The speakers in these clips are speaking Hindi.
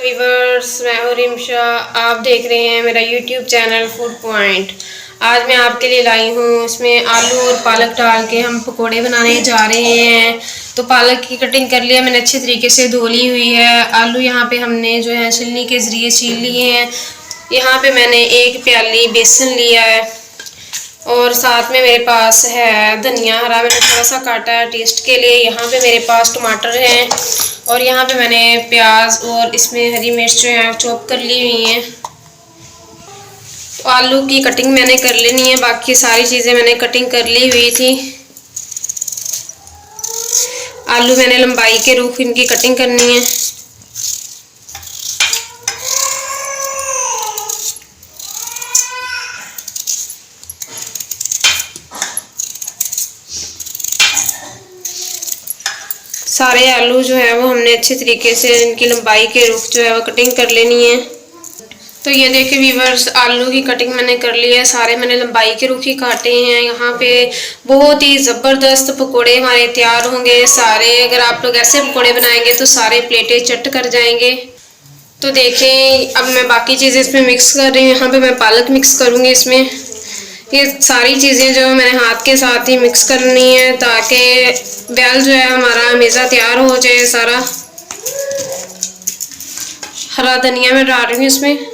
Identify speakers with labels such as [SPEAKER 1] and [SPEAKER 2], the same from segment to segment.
[SPEAKER 1] वीवर्स, मैं हूँ रिमशा। आप देख रहे हैं मेरा यूट्यूब चैनल फूड पॉइंट। आज मैं आपके लिए लाई हूँ, इसमें आलू और पालक डाल के हम पकोड़े बनाने जा रहे हैं। तो पालक की कटिंग कर लिया मैंने, अच्छे तरीके से धो ली हुई है। आलू यहाँ पे हमने जो है छिलनी के ज़रिए छील लिए हैं। यहाँ पे मैंने 1 प्याली बेसन लिया है और साथ में मेरे पास है धनिया हरा, मैंने थोड़ा सा काटा है टेस्ट के लिए। यहाँ पे मेरे पास टमाटर हैं और यहाँ पे मैंने प्याज और इसमें हरी मिर्च जो है चॉप कर ली हुई हैं। तो आलू की कटिंग मैंने कर लेनी है, बाकी सारी चीज़ें मैंने कटिंग कर ली हुई थी। आलू मैंने लंबाई के रूप इनकी कटिंग करनी है। सारे आलू जो है वो हमने अच्छे तरीके से इनकी लंबाई के रूप जो है वो कटिंग कर लेनी है। तो ये देखिए वीवर्स, आलू की कटिंग मैंने कर ली है, सारे मैंने लंबाई के रूप ही काटे हैं। यहाँ पे बहुत ही ज़बरदस्त पकोड़े हमारे तैयार होंगे सारे। अगर आप लोग ऐसे पकोड़े बनाएंगे तो सारे प्लेटें चट कर जाएंगे। तो देखें, अब मैं बाकी चीज़ें इसमें मिक्स कर रही हूँ। यहाँ पे मैं पालक मिक्स करूँगी इसमें। ये सारी चीज़ें जो मैंने हाथ के साथ ही मिक्स करनी है ताकि बैल जो है हमारा मेज़ा तैयार हो जाए सारा। हरा धनिया मैं डाल रही हूँ इसमें।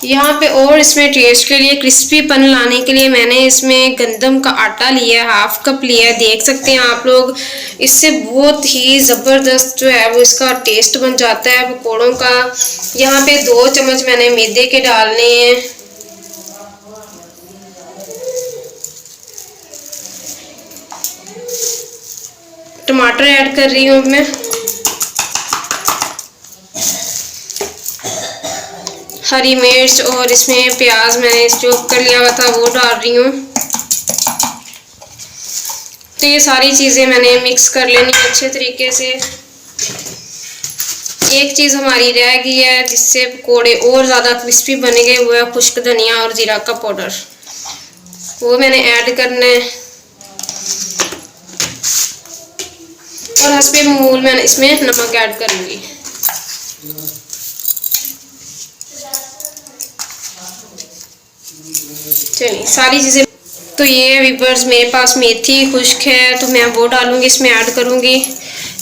[SPEAKER 1] यहाँ पे और इसमें टेस्ट के लिए क्रिस्पीपन लाने के लिए मैंने इसमें गंदम का आटा लिया है, 1/2 कप लिया है। देख सकते हैं आप लोग, इससे बहुत ही ज़बरदस्त जो है वो इसका टेस्ट बन जाता है पकौड़ों का। यहाँ पे 2 चम्मच मैंने मैदे के डालने हैं। टमाटर ऐड कर रही हूँ मैं। हरी मिर्च और इसमें प्याज मैंने चॉप कर लिया हुआ था वो डाल रही हूँ। तो ये सारी चीज़ें मैंने मिक्स कर लेनी है अच्छे तरीके से। एक चीज़ हमारी रह गई है जिससे पकोड़े और ज़्यादा क्रिस्पी बनेंगे, वो है खुश्क धनिया और जीरा का पाउडर। वो मैंने ऐड करना है और हस्बे मूल मैंने इसमें नमक ऐड करूँगी। चलिए सारी चीज़ें, तो ये वीवर्स मेरे पास मेथी खुश्क है तो मैं वो डालूँगी, इसमें ऐड करूँगी।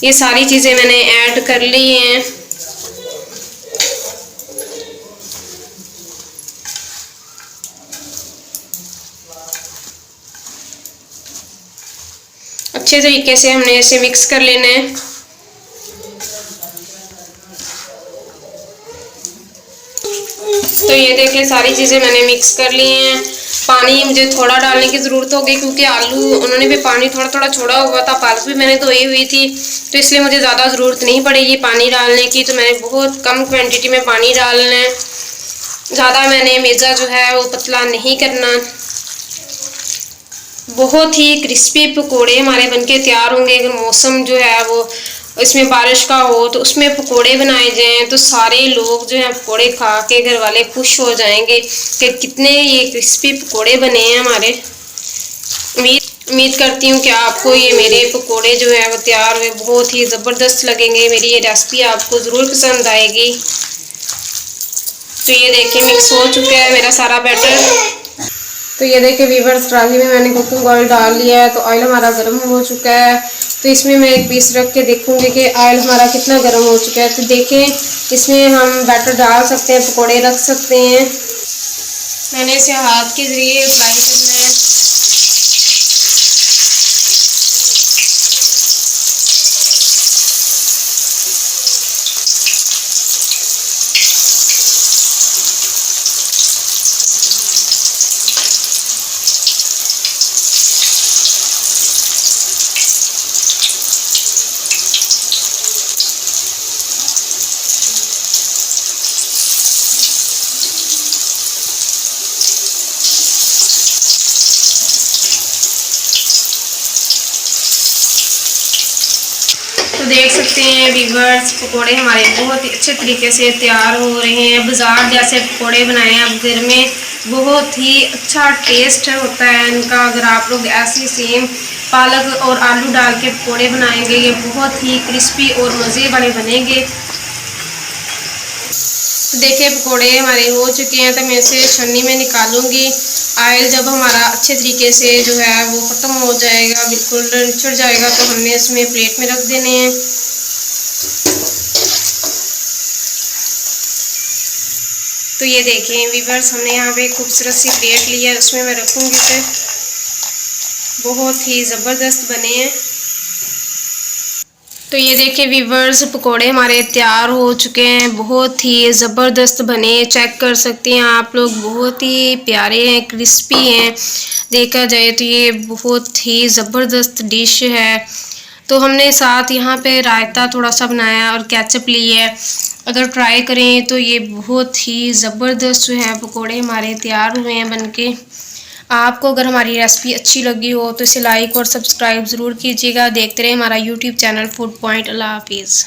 [SPEAKER 1] ये सारी चीज़ें मैंने ऐड कर ली हैं। अच्छे तरीके से हमने इसे मिक्स कर लेना है। तो ये देखिए सारी चीज़ें मैंने मिक्स कर ली हैं। पानी मुझे थोड़ा डालने की ज़रूरत होगी क्योंकि आलू उन्होंने भी पानी थोड़ा थोड़ा छोड़ा हुआ था, पालक भी मैंने धोई हुई थी, तो इसलिए मुझे ज़्यादा ज़रूरत नहीं पड़ेगी पानी डालने की। तो मैंने बहुत कम क्वांटिटी में पानी डालना है, ज़्यादा मैंने मेज़ा जो है वो पतला नहीं करना। बहुत ही क्रिस्पी पकोड़े हमारे बनके तैयार होंगे। अगर मौसम जो है वो इसमें बारिश का हो तो उसमें पकोड़े बनाए जाएं तो सारे लोग जो हैं पकोड़े खा के घर वाले खुश हो जाएंगे कि कितने ये क्रिस्पी पकोड़े बने हैं हमारे। उम्मीद करती हूँ कि आपको ये मेरे पकोड़े जो है वो तैयार हुए बहुत ही ज़बरदस्त लगेंगे। मेरी ये रेसिपी आपको ज़रूर पसंद आएगी। तो ये देखिए मिक्स हो चुका है मेरा सारा बैटर। तो ये देखिए वीवर्स, कढ़ाई में मैंने कुकिंग ऑयल डाल लिया है। तो ऑयल हमारा गर्म हो चुका है। तो इसमें मैं एक पीस रख के देखूंगी कि ऑयल हमारा कितना गर्म हो चुका है। तो देखें, इसमें हम बैटर डाल सकते हैं, पकोड़े रख सकते हैं। मैंने इसे हाथ के ज़रिए अप्लाई करना है। तो देख सकते हैं वीवर्स, पकोड़े हमारे बहुत ही अच्छे तरीके से तैयार हो रहे हैं। बाज़ार जैसे पकोड़े बनाए हैं आप घर में, बहुत ही अच्छा टेस्ट होता है इनका। अगर आप लोग ऐसे सेम पालक और आलू डाल के पकौड़े बनाएंगे। ये बहुत ही क्रिस्पी और मज़े वाले बनेंगे। तो देखिए पकौड़े हमारे हो चुके हैं, तो मैं इसे छन्नी में निकालूंगी। ऑयल जब हमारा अच्छे तरीके से जो है वो ख़त्म हो जाएगा, बिल्कुल निचड़ जाएगा, तो हमने इसमें प्लेट में रख देने हैं। तो ये देखें वीवर्स, हमने यहाँ पे खूबसूरत सी प्लेट ली है, उसमें मैं रखूँगी इसे। बहुत ही ज़बरदस्त बने हैं। तो ये देखिए वीवर्स, पकोड़े हमारे तैयार हो चुके हैं। बहुत ही ज़बरदस्त बने, चेक कर सकते हैं आप लोग। बहुत ही प्यारे हैं, क्रिस्पी हैं। देखा जाए तो ये बहुत ही ज़बरदस्त डिश है। तो हमने साथ यहाँ पे रायता थोड़ा सा बनाया और केचप ली है। अगर ट्राई करें तो ये बहुत ही ज़बरदस्त जो है पकोड़े हमारे तैयार हुए हैं बनके। आपको अगर हमारी रेसिपी अच्छी लगी हो तो इसे लाइक और सब्सक्राइब ज़रूर कीजिएगा। देखते रहें हमारा यूट्यूब चैनल फूड पॉइंट। अल्लाह हाफिज़।